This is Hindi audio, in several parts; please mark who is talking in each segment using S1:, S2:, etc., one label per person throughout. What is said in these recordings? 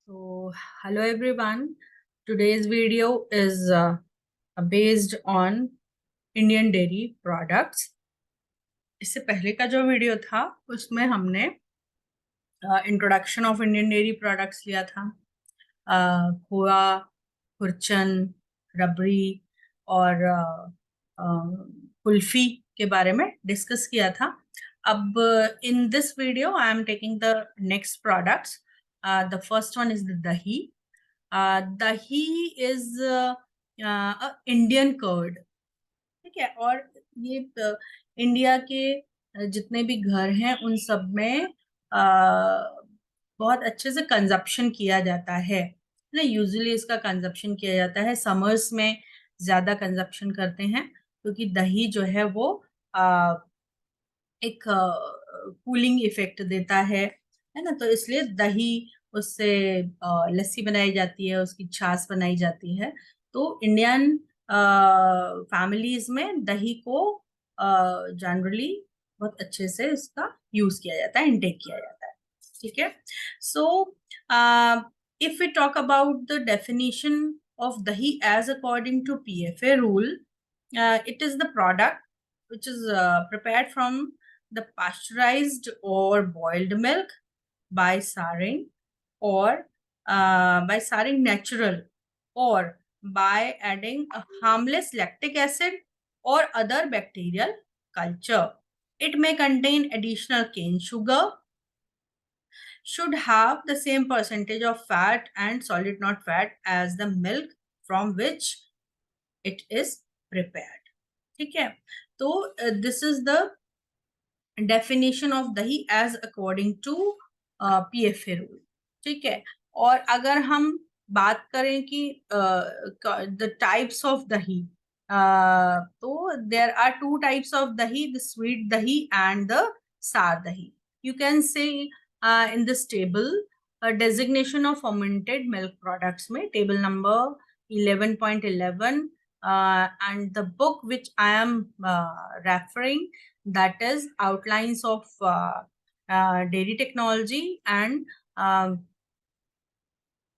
S1: So, hello everyone. Today's video is based on Indian dairy products. इससे पहले का जो वीडियो था उसमें हमने introduction of Indian dairy products लिया था। खोआ, खुरचन, रबड़ी और कुल्फी के बारे में डिस्कस किया था। अब in this video I am taking the next products. The first one is the दही। दही इज इंडियन कर्ड, ठीक है। और ये इंडिया के जितने भी घर हैं उन सब में बहुत अच्छे से कंजप्शन किया जाता है ना। यूजुअली इसका कंजप्शन किया जाता है समर्स में, ज्यादा कंजप्शन करते हैं क्योंकि दही जो है वो एक कूलिंग इफेक्ट देता है ना। तो इसलिए दही, उससे लस्सी बनाई जाती है, उसकी छाछ बनाई जाती है। तो इंडियन फैमिलीज में दही को जनरली बहुत अच्छे से इसका यूज किया जाता है, इनटेक किया जाता है, ठीक है। So if we talk about the definition of dahi as according to PFA rule, it is the product which is prepared from the pasteurized or boiled milk by souring, or by souring natural, or by adding a harmless lactic acid or other bacterial culture. It may contain additional cane sugar, should have the same percentage of fat and solid not fat as the milk from which it is prepared, ठीक है। तो this is the definition of dahi as according to PFA rule, ठीक है। और अगर हम बात करें कि the types of dahi, तो there are two types of dahi, the sweet dahi and the sour dahi. You can say in this table a designation of fermented milk products में table number 11.11, and the book which I am referring, that is outlines of dairy technology, and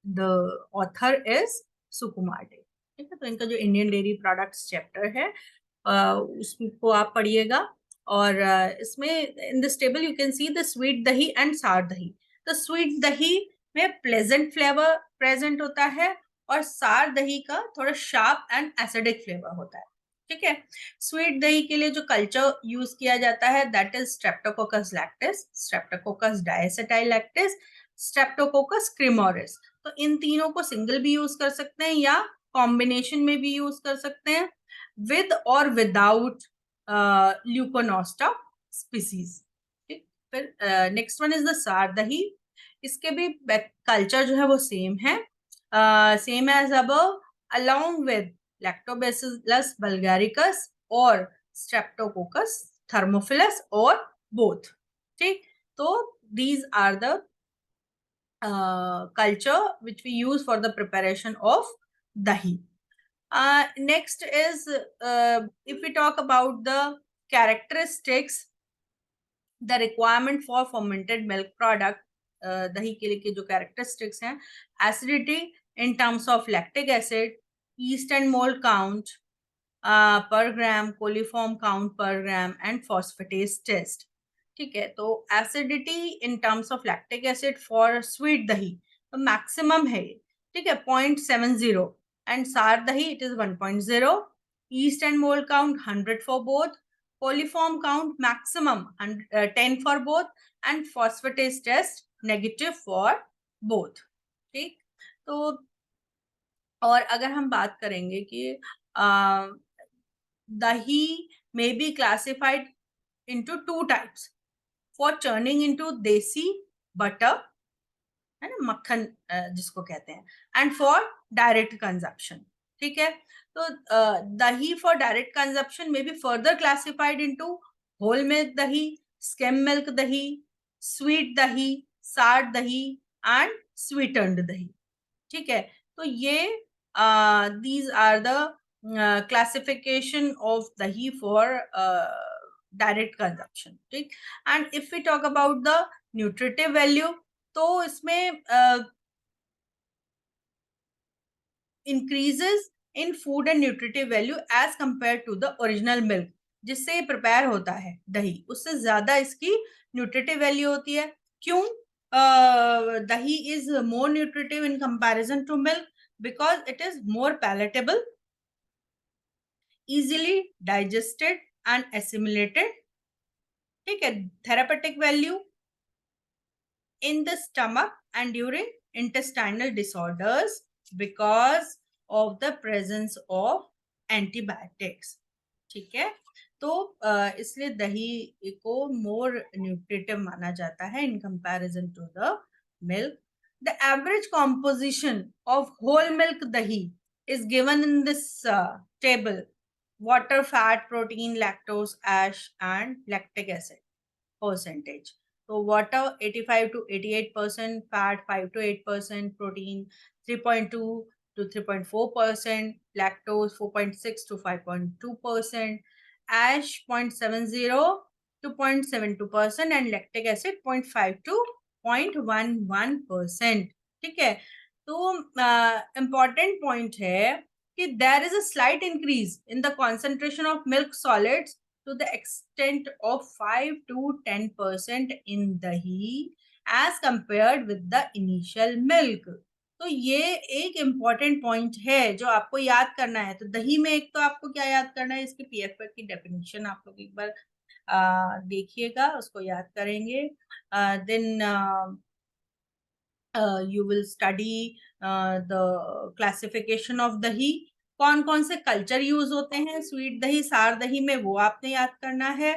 S1: the author is Sukumar day, ठीक है। तो इनका जो इंडियन डेयरी प्रोडक्ट्स चैप्टर है उसको आप पढ़िएगा। और इसमें in this table you can see the sweet दही एंड सार दही। तो स्वीट दही में प्लेजेंट फ्लेवर प्रेजेंट होता है और सार दही का थोड़ा शार्प एंड एसिडिक फ्लेवर होता है, ठीक है। स्वीट दही के लिए जो कल्चर यूज किया जाता है that is streptococcus lactis, streptococcus diacetylactis, streptococcus cremoris. तो इन तीनों को सिंगल भी यूज कर सकते हैं या कॉम्बिनेशन में भी यूज कर सकते हैं, विद और विदाउट ल्यूकोनोस्टा स्पीसीज, ठीक। फिर नेक्स्ट वन इज द सार दही। इसके भी कल्चर जो है वो सेम है, same as above, along with lactobacillus bulgaricus और स्ट्रेप्टोकोकस थर्मोफिलस और बोथ, ठीक। तो these are the culture which we use for the preparation of dahi. Next is, if we talk about the characteristics, the requirement for fermented milk product, dahi ke liye jo characteristics हैं, acidity in terms of lactic acid, yeast and mold count per gram, coliform count per gram, and phosphatase test, ठीक है। तो acidity in terms of lactic acid for sweet दही तो मैक्सिमम है ये, ठीक है, 0.70, and sour dahi it is 1.0, yeast and mould count 100 for both, coliform count maximum 10 for both, and phosphatase test negative for both, ठीक। तो और अगर हम बात करेंगे कि dahi may be classified into two types, for churning into desi butter, है ना, मक्खन जिसको कहते हैं, एंड फॉर डायरेक्ट कंजप्शन, ठीक है। तो दही फॉर डायरेक्ट कंजप्शन में be further classified into whole milk dahi, skim milk dahi, sweet dahi, sour दही एंड स्वीटन्ड दही, ठीक है। तो ये these are the classification of dahi for direct consumption, ठीक। And if we talk about the nutritive value, तो इसमें increases in food and nutritive value as compared to the original milk, जिससे ये प्रिपेयर होता है दही, उससे ज्यादा इसकी न्यूट्रिटिव वैल्यू होती है। क्यों? Dahi is more nutritive in comparison to milk because it is more palatable, easily digested and assimilated, ठीक है। Therapeutic value in the stomach and during intestinal disorders because of the presence of antibiotics, ठीक है। तो इसलिए दही को मोर न्यूट्रिटिव माना जाता है in comparison to the milk. The average composition of whole milk dahi is given in this table: water, fat, protein, lactose, ash and lactic acid percentage. So water 85 to 88%, fat 5 to 8%, protein 3.2 to 3.4%, lactose 4.6 to 5.2%, ash 0.70 to 0.72% and lactic acid 0.5 to 0.11%, ठीक है। तो important point है कि there is a slight increase in the concentration of milk solids to the extent of 5 to 10% in dahi as compared with the initial milk। तो ये एक इम्पॉर्टेंट पॉइंट है जो आपको याद करना है। तो दही में एक तो आपको क्या याद करना है, इसकी पीएफ की डेफिनेशन आप लोग एक बार देखिएगा, उसको याद करेंगे। Then you will study the classification of dahi, कौन कौन से कल्चर यूज होते हैं स्वीट दही सार दही में, वो आपने याद करना है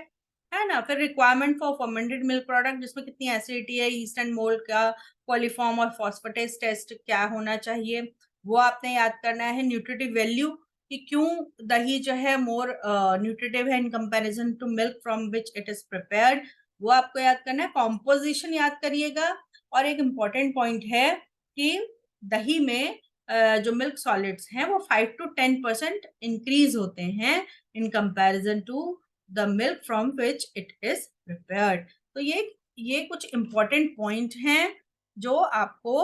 S1: ना। फिर requirement for fermented milk product, जिसमें कितनी एसिडिटी है, ईस्ट एंड मोल्ड का कॉलीफॉर्म और फॉस्फेटेज टेस्ट क्या होना चाहिए, वो आपने याद करना है। न्यूट्रिटिव वैल्यू कि क्यों दही जो है मोर न्यूट्रिटिव है in comparison to milk from which it is prepared, वो आपको याद करना है। कॉम्पोजिशन याद करिएगा। और एक इम्पॉर्टेंट पॉइंट है कि दही में जो मिल्क सॉलिड्स हैं वो 5 to 10% इंक्रीज होते हैं in comparison to the milk from which it is prepared. तो ये कुछ इम्पॉर्टेंट पॉइंट हैं जो आपको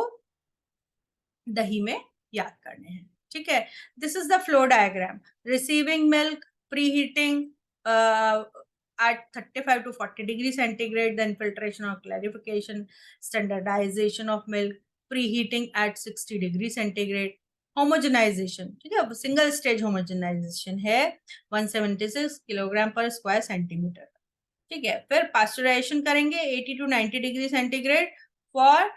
S1: दही में याद करने हैं, ठीक है। This is the flow diagram: receiving milk, pre heating at 35 to 40 degree centigrade, then filtration or clarification, standardization of milk, preheating at 60 degree centigrade, homogenization, ठीक है। सिंगल स्टेज होमोजेनाइजेशन है 176 किलोग्राम पर स्क्वायर सेंटीमीटर, ठीक है। फिर पास्चराइजेशन करेंगे 80 to 90 degree centigrade for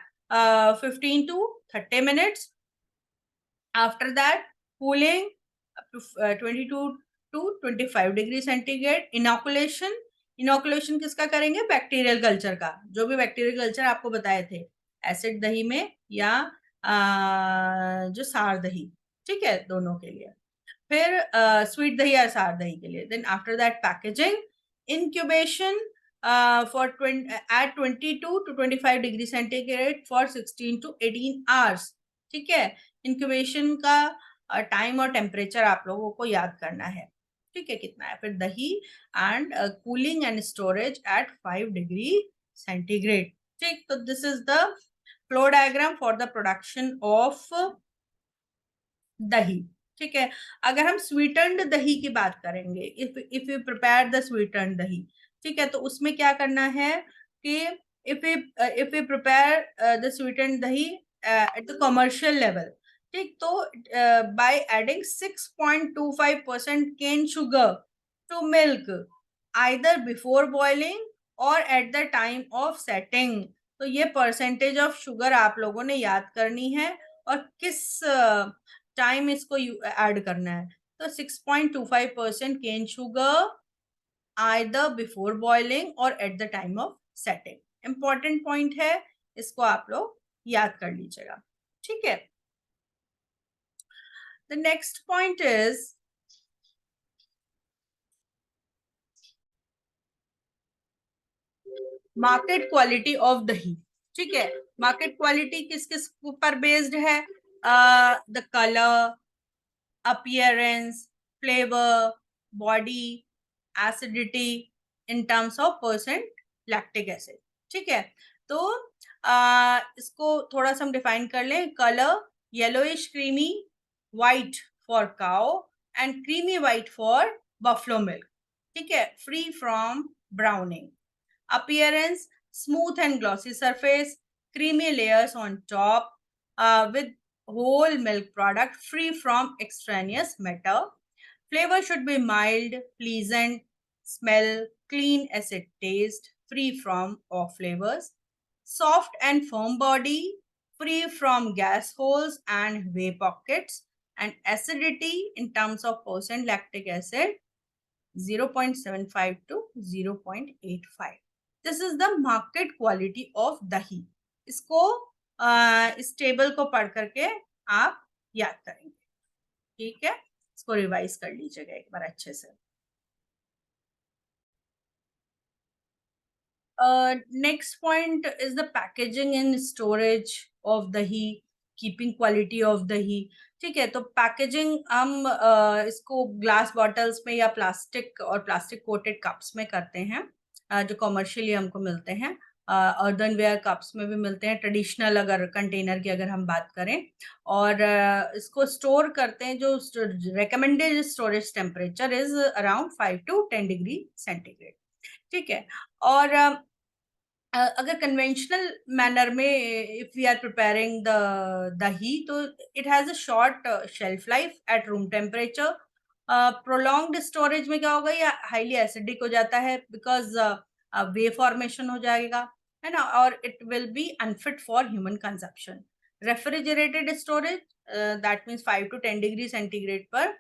S1: 15 to 30 minutes. After that, cooling up to 22 to 25 degree centigrade. Inoculation किसका करेंगे? बैक्टीरियल कल्चर का, जो भी बैक्टीरियल कल्चर आपको बताए थे एसिड दही में या जो सार दही, ठीक है, दोनों के लिए। फिर स्वीट दही या सार दही के लिए। Then after that packaging, incubation for 22 to 25 degree centigrade for 16 to 18 hours, ठीक है। इंक्यूबेशन का टाइम और टेम्परेचर आप लोगों को याद करना है, ठीक है, कितना है। फिर dahi and cooling and storage at 5 degree centigrade, ठीक। तो this is the flow diagram for the production of dahi, ठीक है। अगर हम स्वीटेंड दही की बात करेंगे, if you prepare the sweetened dahi, ठीक है, तो उसमें क्या करना है कि if you prepare the sweetened dahi at the commercial level, ठीक, तो by adding 6.25% cane sugar to milk either before boiling और at the time of setting. तो ये परसेंटेज ऑफ शुगर आप लोगों ने याद करनी है और किस टाइम इसको ऐड करना है। तो 6.25% cane sugar either before boiling और at the time of setting. Important point है, इसको आप लोग याद कर लीजिएगा, ठीक है। The next point is market quality of dahi, ठीक है। मार्केट क्वालिटी किस किस पर बेस्ड है? The colour, appearance, flavor, body, acidity in terms of percent lactic acid, ठीक है। तो इसको थोड़ा सा हम डिफाइन कर लें। Colour yellowish creamy white for cow and creamy white for buffalo milk. ठीक है, free from browning. Appearance, smooth and glossy surface, creamy layers on top, with whole milk product free from extraneous matter. Flavor should be mild, pleasant, smell, clean acid taste, free from off flavors. Soft and firm body, free from gas holes and whey pockets. And acidity in terms of percent lactic acid, 0.75 to 0.85. This is the market quality of दही. इसको इस टेबल को पढ़ करके आप याद करेंगे. ठीक है, इसको रिवाइज कर लीजिएगा एक बार अच्छे से. Next point is the packaging and storage of दही, कीपिंग क्वालिटी ऑफ दही. ठीक है, तो पैकेजिंग हम इसको ग्लास बॉटल्स में या प्लास्टिक और प्लास्टिक कोटेड कप्स में करते हैं, जो कॉमर्शियली हमको मिलते हैं. अर्दनवेयर कप्स में भी मिलते हैं, ट्रेडिशनल अगर कंटेनर की अगर हम बात करें. और इसको स्टोर करते हैं, जो recommended storage temperature is around 5 to 10 degree centigrade. ठीक है, और अगर कन्वेंशनल मैनर में if we are preparing the dahi, तो it has a short shelf life at room temperature. Prolonged storage में क्या होगा, ये हाईली एसिडिक हो जाता है, बिकॉज वे फॉर्मेशन हो जाएगा, है ना, और it will be unfit for human consumption. Refrigerated storage, that means 5 to 10 degree centigrade पर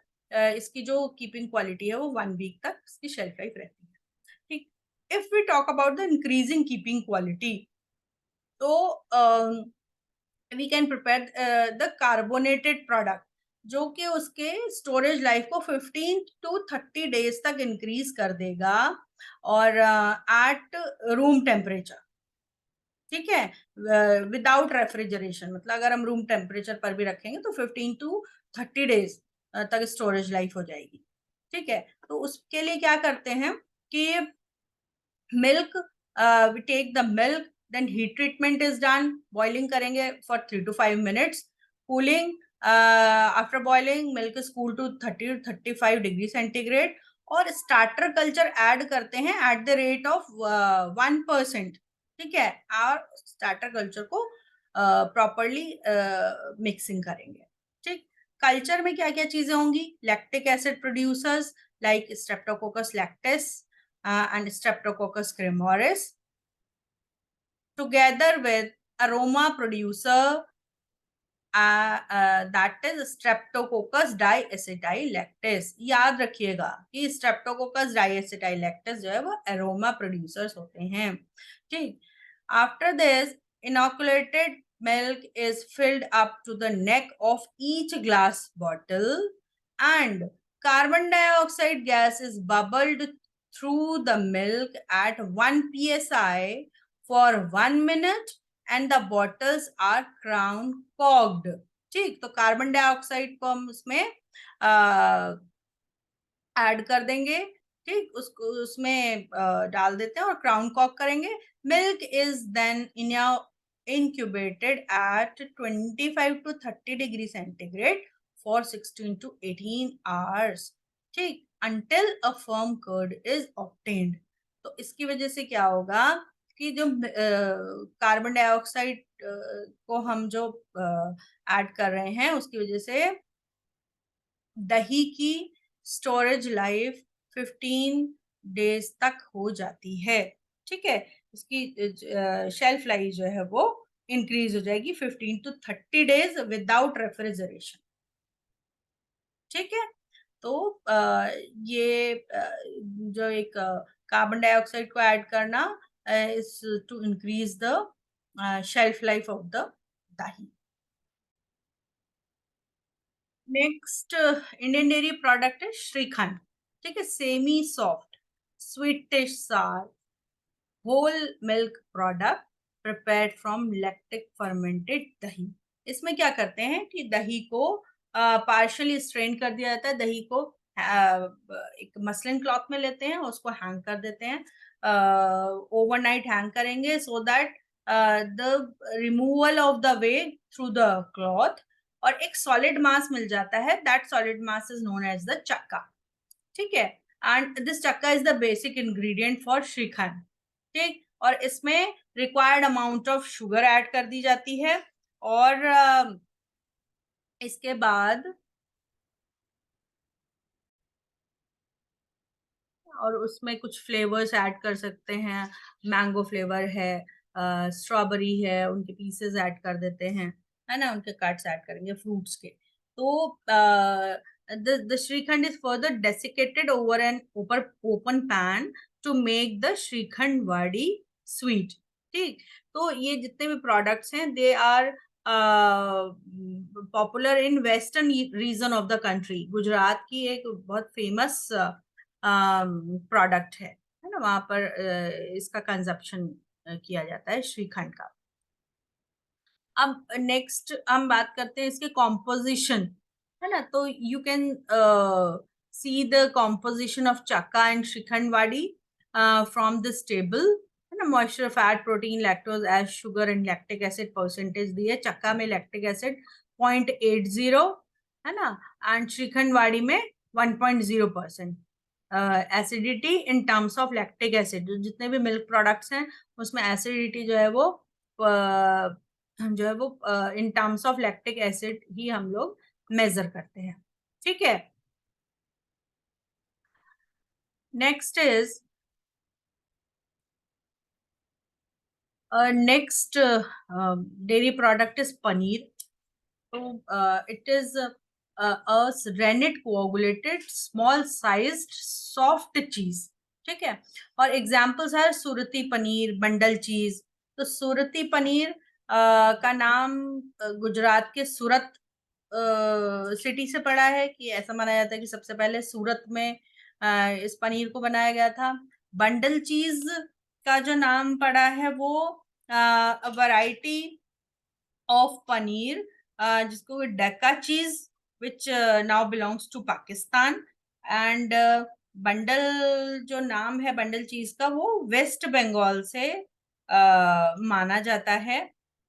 S1: इसकी जो कीपिंग क्वालिटी है वो 1 वीक तक इसकी शेल्फ लाइफ रहती है. ठीक. If we talk about the increasing keeping quality, so we can prepare the carbonated product, जो कि उसके स्टोरेज लाइफ को 15 to 30 डेज तक इंक्रीज कर देगा, और एट रूम टेम्परेचर. ठीक है, विदाउट रेफ्रिजरेशन, मतलब अगर हम रूम टेम्परेचर पर भी रखेंगे तो 15 to 30 डेज तक स्टोरेज लाइफ हो जाएगी. ठीक है, तो उसके लिए क्या करते हैं कि milk, we take the milk, then heat treatment is done, boiling करेंगे for 3 to 5 minutes, cooling, after boiling milk is cooled to 30 to 35 degree centigrade, और स्टार्टर कल्चर ऐड करते हैं एट द रेट ऑफ 1%. ठीक है, और स्टार्टर कल्चर को प्रॉपरली मिक्सिंग करेंगे. ठीक, कल्चर में क्या क्या चीजें होंगी, lactic acid producers like Streptococcus lactis and Streptococcus cremoris, together with aroma producer, that is Streptococcus diacetylactis. याद रखिएगा कि Streptococcus diacetylactis जो है वो aroma producers होते हैं. ठीक, after this inoculated milk is filled up to the neck of each glass bottle, and carbon dioxide gas is bubbled through the milk at 1 psi for 1 minute, and the bottles are crown cogged. ठीक, तो कार्बन डाइऑक्साइड को हम उसमें ऐड कर देंगे. ठीक, उसको उसमें डाल देते हैं और क्राउन कॉक करेंगे. Milk is then incubated at 25 to 30 degree centigrade for 16 to 18 hours. ठीक, until a firm curd is obtained. तो इसकी वजह से क्या होगा कि जो कार्बन डाइऑक्साइड को हम जो ऐड कर रहे हैं, उसकी वजह से दही की स्टोरेज लाइफ 15 डेज तक हो जाती है. ठीक है, इसकी शेल्फ लाइफ जो है वो इंक्रीज हो जाएगी 15 to 30 डेज विदाउट रेफ्रिजरेशन. ठीक है, तो ये जो एक कार्बन डाइऑक्साइड को ऐड करना is to increase the shelf life of the dahi. Next Indian dairy product है श्रीखंड. ठीक है, semi soft sweetish sour whole milk product prepared from lactic fermented dahi. इसमें क्या करते हैं कि दही को पार्शियली स्ट्रेन कर दिया जाता है. दही को एक मसलिन क्लॉथ में लेते हैं, उसको हैंग कर देते हैं, ओवरनाइट हैंग करेंगे, so that the removal of the whey through the cloth, और एक सॉलिड मास मिल जाता है, that solid mass is known as the chakka. ठीक है, and this chakka is the basic ingredient for shrikhand. ठीक, और इसमें required amount of sugar add कर दी जाती है, और इसके बाद और उसमें कुछ फ्लेवर्स ऐड कर सकते हैं, मैंगो फ्लेवर है, स्ट्रॉबेरी है, उनके पीसेस ऐड कर देते हैं, है ना, उनके कट्स ऐड करेंगे फ्रूट्स के। तो the shrikhand is further desiccated over an open pan to make the shrikhand वाड़ी sweet। ठीक, तो ये जितने भी प्रोडक्ट्स हैं they are popular in western region of the country. Gujarat की एक बहुत फेमस प्रोडक्ट है ना, वहां पर इसका कंजप्शन किया जाता है श्रीखंड का। अब नेक्स्ट हम बात करते हैं इसके कॉम्पोजिशन, है ना। तो you can see the composition of chakka and shrikhand वाड़ी फ्रॉम दिस टेबल, है ना। Moisture, fat, protein, lactose, ash, sugar and lactic acid percentage दी है। चक्का में लैक्टिक एसिड 0.80, है ना, एंड श्रीखंड वाड़ी में 1.0%। Acidity in terms of lactic acid, जितने भी मिल्क प्रोडक्ट्स हैं उसमें एसिडिटी जो है वो in terms of lactic acid ही हम लोग मेजर करते हैं। ठीक है, next is next dairy product is paneer. तो it is rennet coagulated small sized soft cheese। ठीक है, और एग्जाम्पल्स है सूरती पनीर, बंडल चीज। तो सूरती पनीर का नाम गुजरात के सूरत सिटी से पड़ा है, कि ऐसा माना जाता है कि सबसे पहले सूरत में इस पनीर को बनाया गया था। बंडल चीज का जो नाम पड़ा है वो वैरायटी ऑफ पनीर जिसको Dhaka cheese which now belongs to Pakistan, and Bandel जो नाम है बंडल चीज का वो वेस्ट बंगाल से माना जाता है।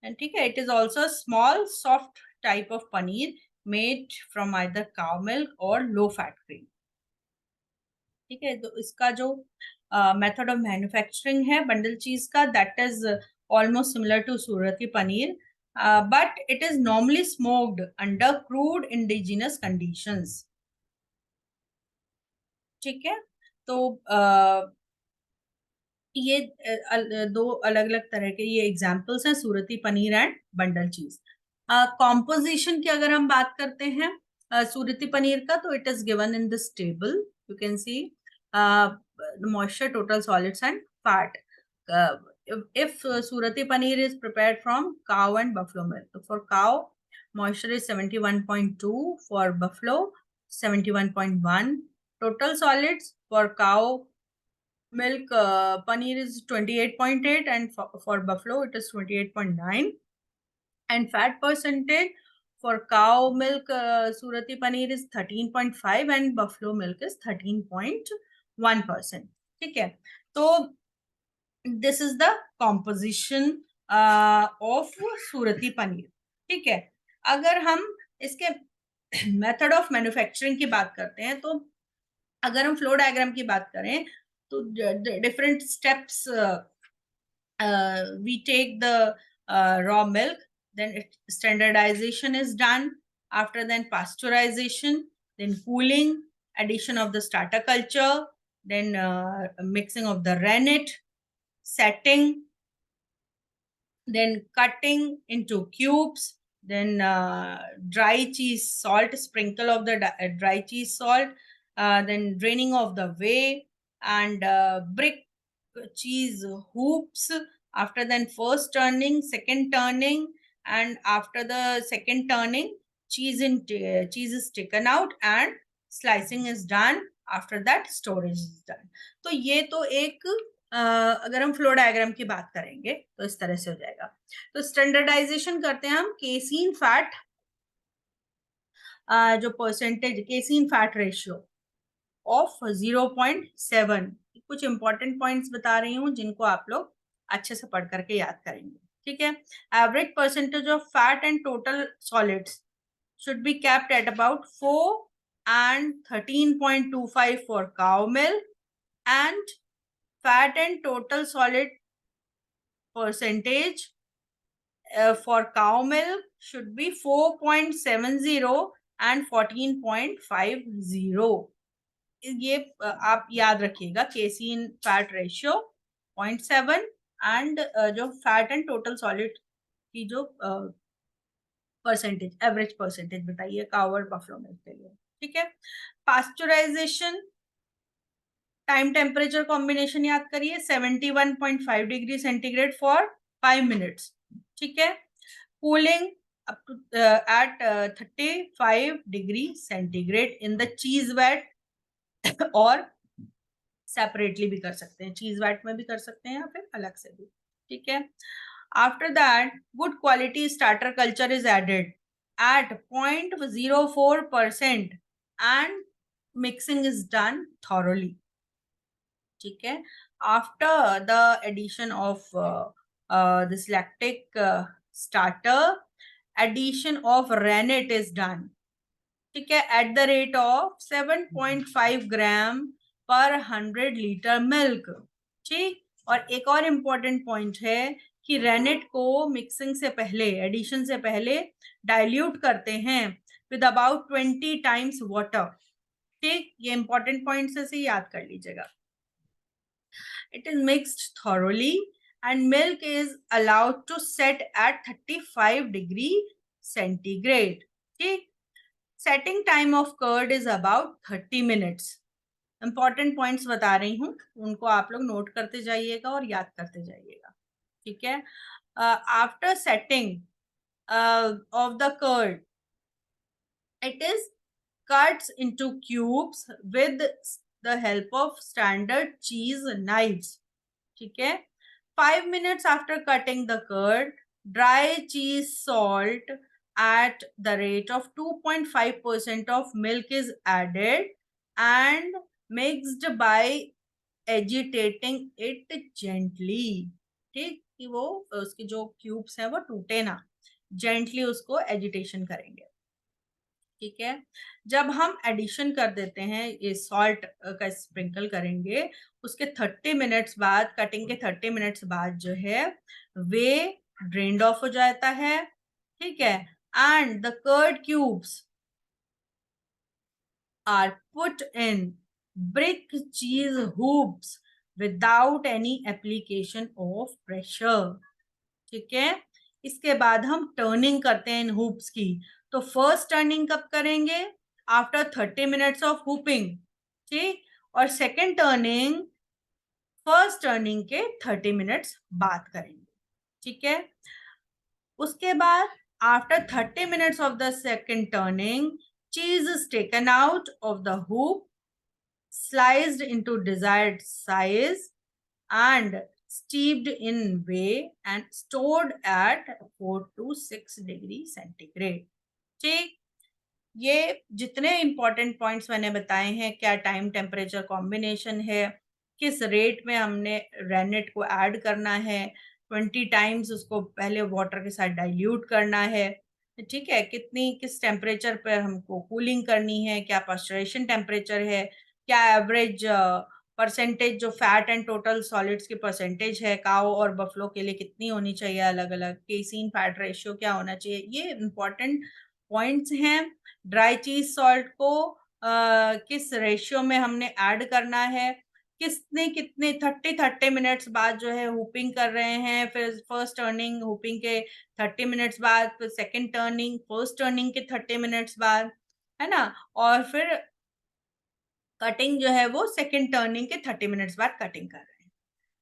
S1: ठीक है, it is also small soft type of paneer made from either cow milk और लो फैट क्रीम। ठीक है, तो इसका जो मेथड ऑफ मैन्युफैक्चरिंग है बंडल चीज का, that is almost similar to Surti paneer, but it is normally smoked under crude indigenous conditions। ठीक है, तो ये दो अलग अलग तरह के ये एग्जाम्पल्स हैं, सूरती पनीर एंड बंडल चीज। कॉम्पोजिशन की अगर हम बात करते हैं सूरती पनीर का, तो it is given in this table, you can C moisture, total solids and fat. if Surati paneer is prepared from cow and buffalo milk. So for cow, moisture is 71.2, for buffalo 71.1. Total solids for cow milk paneer is 28.8, and for buffalo it is 28.9. And fat percentage for cow milk Surati paneer is 13.5 and buffalo milk is 13.1%। ठीक है, तो this is the composition of Surti paneer. ठीक है, अगर हम इसके मेथड ऑफ मैन्युफैक्चरिंग की बात करते हैं, तो अगर हम फ्लो डायग्राम की बात करें तो different steps, we take the raw milk, then standardization is done, after then pasteurization, then cooling, addition of the starter culture, then mixing of the rennet, setting, then cutting into cubes, then dry cheese salt, sprinkle of the dry cheese salt, then draining of the whey, and brick cheese hoops. After then first turning, second turning, and after the second turning, cheese is taken out and slicing is done. After that storage is done। तो ये तो एक अगर हम फ्लो डायग्राम की बात करेंगे तो इस तरह से हो जाएगा। तो स्टैंडर्डाइजेशन करते हैं हम केसीन फैट, जो percentage casein fat ratio of 0.7। कुछ इंपॉर्टेंट पॉइंट्स बता रही हूँ जिनको आप लोग अच्छे से पढ़ करके याद करेंगे। ठीक है, average percentage of fat and total solids should be kept at about 4 and 13.25 for cow milk, and fat and total solid percentage for cow milk should be 4.70 and 14.50. ये आप याद रखिएगा, केसीन फैट रेशियो 0.7 एंड जो फैट एंड टोटल सॉलिड की जो परसेंटेज, एवरेज परसेंटेज बताइए काउ और बफलो मिल्क के लिए, ठीक है। पास्चराइजेशन टाइम टेम्परेचर कॉम्बिनेशन याद करिए, 71.5 डिग्री सेंटीग्रेड फॉर 5 मिनट्स, ठीक है। Cooling up to at 35 degree centigrade in the cheese vat, और सेपरेटली भी कर सकते हैं, चीज वेट में भी कर सकते हैं या फिर अलग से भी, ठीक है। After that good quality starter culture is added at 0.04% and mixing is done thoroughly, ठीक है। After the addition of this lactic starter, addition of rennet is done, ठीक है, at the rate of 7.5 ग्राम पर 100 लीटर मिल्क, ठीक। और एक और इम्पोर्टेंट पॉइंट है कि रेनेट को मिक्सिंग से पहले, एडिशन से पहले डाइल्यूट करते हैं विद अबाउट 20 टाइम्स वाटर, ठीक। ये इंपॉर्टेंट पॉइंट्स से याद कर लीजिएगा। It is mixed thoroughly and milk is allowed to set at 35 degree centigrade, ठीक। Setting time of curd is about 30 minutes. Important points बता रही हूँ, उनको आप लोग नोट करते जाइएगा और याद करते जाइएगा, ठीक है। After setting of the curd, it is cuts into cubes with the help of standard cheese knives, ठीक है। 5 minutes after cutting the curd, dry cheese salt at the rate of 2.5% of milk is added and mixed by agitating it gently, ठीक, कि वो उसके जो क्यूब्स हैं वो टूटे ना, जेंटली उसको एजिटेशन करेंगे, ठीक है। जब हम एडिशन कर देते हैं, ये सॉल्ट का स्प्रिंकल करेंगे, उसके 30 मिनट्स बाद, कटिंग के 30 मिनट्स बाद जो है वे ड्रेन्ड ऑफ हो जाता है, ठीक है। And the curd cubes are put in brick cheese hoops without any application of pressure, ठीक है। इसके बाद हम टर्निंग करते हैं इन हूप्स की। तो फर्स्ट टर्निंग कब करेंगे? आफ्टर 30 मिनट्स ऑफ हुपिंग, ठीक। और सेकेंड टर्निंग फर्स्ट टर्निंग के 30 मिनट्स बाद करेंगे, ठीक है। उसके बाद after 30 minutes of the second turning, cheese is taken out of the hoop, sliced into desired size and steeped in whey and stored at 4 to 6 degree centigrade, ठीक। ये जितने इंपॉर्टेंट पॉइंट्स मैंने बताए हैं, क्या टाइम टेम्परेचर कॉम्बिनेशन है, किस रेट में हमने रेनेट को ऐड करना है, 20 टाइम्स उसको पहले वाटर के साथ डाइल्यूट करना है, ठीक है, किस टेम्परेचर पर हमको कूलिंग करनी है, क्या पास्चुरेशन टेम्परेचर है, क्या एवरेज परसेंटेज जो फैट एंड टोटल सॉलिड्स की परसेंटेज है काउ और बफलो के लिए कितनी होनी चाहिए, अलग अलग केसीन फैट रेशियो क्या होना चाहिए, ये इंपॉर्टेंट पॉइंट्स हैं। ड्राई चीज सॉल्ट को किस रेशियो में हमने ऐड करना है, कितने 30 मिनट्स बाद जो है हुपिंग कर रहे हैं, फिर फर्स्ट टर्निंग हुपिंग के 30 मिनट्स बाद, फिर सेकेंड टर्निंग फर्स्ट टर्निंग के 30 मिनट्स बाद, है ना। और फिर कटिंग जो है वो सेकेंड टर्निंग के 30 मिनट्स बाद कटिंग कर रहे हैं,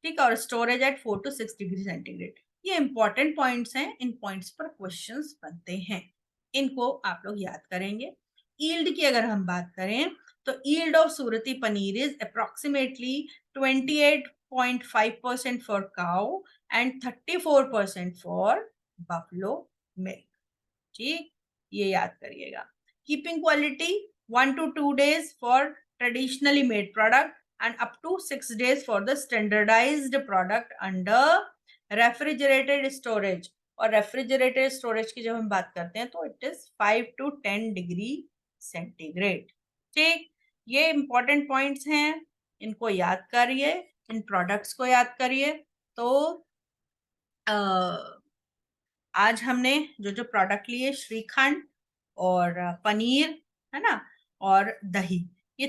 S1: ठीक है। और storage at 4 to 6 degree centigrade. ये इंपॉर्टेंट पॉइंट्स हैं, इन पॉइंट्स पर क्वेश्चंस बनते हैं, इनको आप लोग याद करेंगे। ईल्ड की अगर हम बात करें तो yield of Surti paneer is approximately 28.5% for cow and 34% for buffalo milk, ठीक, ये याद करिएगा। Keeping quality 1 to 2 days for traditionally made product and up to 6 days for the standardized product under refrigerated storage और रेफ्रिजरेटेड स्टोरेज की जब हम बात करते हैं तो it is 5 to 10 degree centigrade. ठीक, ये इंपॉर्टेंट पॉइंट्स हैं, इनको याद करिए, इन प्रोडक्ट्स को याद करिए। तो आज हमने जो जो प्रोडक्ट लिए, श्रीखंड और पनीर, है ना, और दही, ये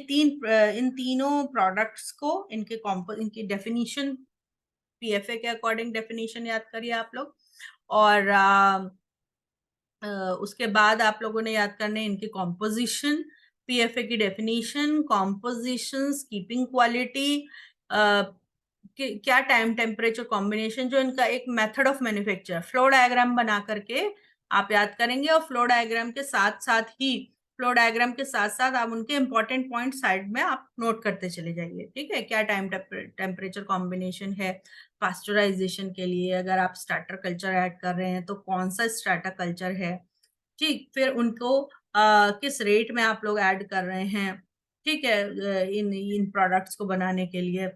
S1: इन तीनों प्रोडक्ट्स को इनकी डेफिनेशन, पीएफए के अकॉर्डिंग डेफिनेशन याद करिए आप लोग। और उसके बाद आप लोगों ने याद करने इनकी कॉम्पोजिशन, पीएफए की डेफिनेशन, कॉम्पोजिशंस, कीपिंग क्वालिटी, क्या टाइम टेम्परेचर कॉम्बिनेशन, जो इनका एक method of manufacture, flow diagram बना करके आप याद करेंगे। और फ्लो डायग्राम के साथ साथ आप उनके इंपॉर्टेंट पॉइंट साइड में आप नोट करते चले जाइए। ठीक है, क्या टाइम टेम्परेचर कॉम्बिनेशन है पास्चराइजेशन के लिए, अगर आप स्टार्टर कल्चर ऐड कर रहे हैं तो कौन सा स्टार्टर कल्चर है। ठीक, फिर उनको किस रेट में आप लोग ऐड कर रहे हैं, ठीक है, इन प्रोडक्ट्स को बनाने के लिए।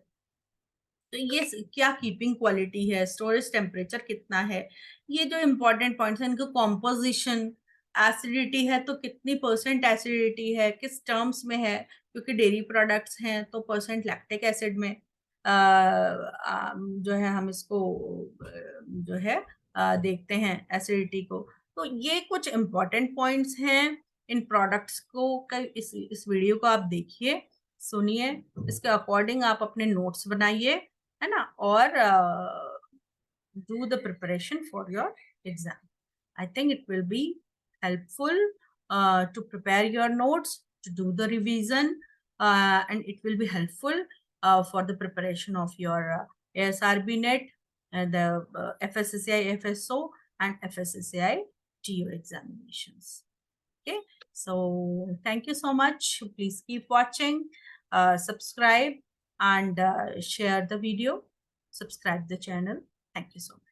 S1: तो ये क्या कीपिंग क्वालिटी है, स्टोरेज टेम्परेचर कितना है, ये जो इम्पोर्टेंट पॉइंट्स हैं। इनको कॉम्पोजिशन, एसिडिटी है तो कितनी परसेंट एसिडिटी है, किस टर्म्स में है, क्योंकि डेयरी प्रोडक्ट्स हैं तो परसेंट लैक्टिक एसिड में जो है हम इसको जो है देखते हैं एसिडिटी को। तो ये कुछ इम्पोर्टेंट पॉइंट्स हैं इन प्रोडक्ट्स को। इस वीडियो को आप देखिए, सुनिए, इसके अकॉर्डिंग आप अपने नोट्स बनाइए, है ना, और do the preparation for your exam. I think it will be helpful to prepare your notes, to do the revision, and it will be helpful for the preparation of your ASRB net, the FSSAI FSO and FSSAI TO examinations. Okay, so thank you so much. Please keep watching, subscribe and share the video, subscribe the channel. Thank you so much.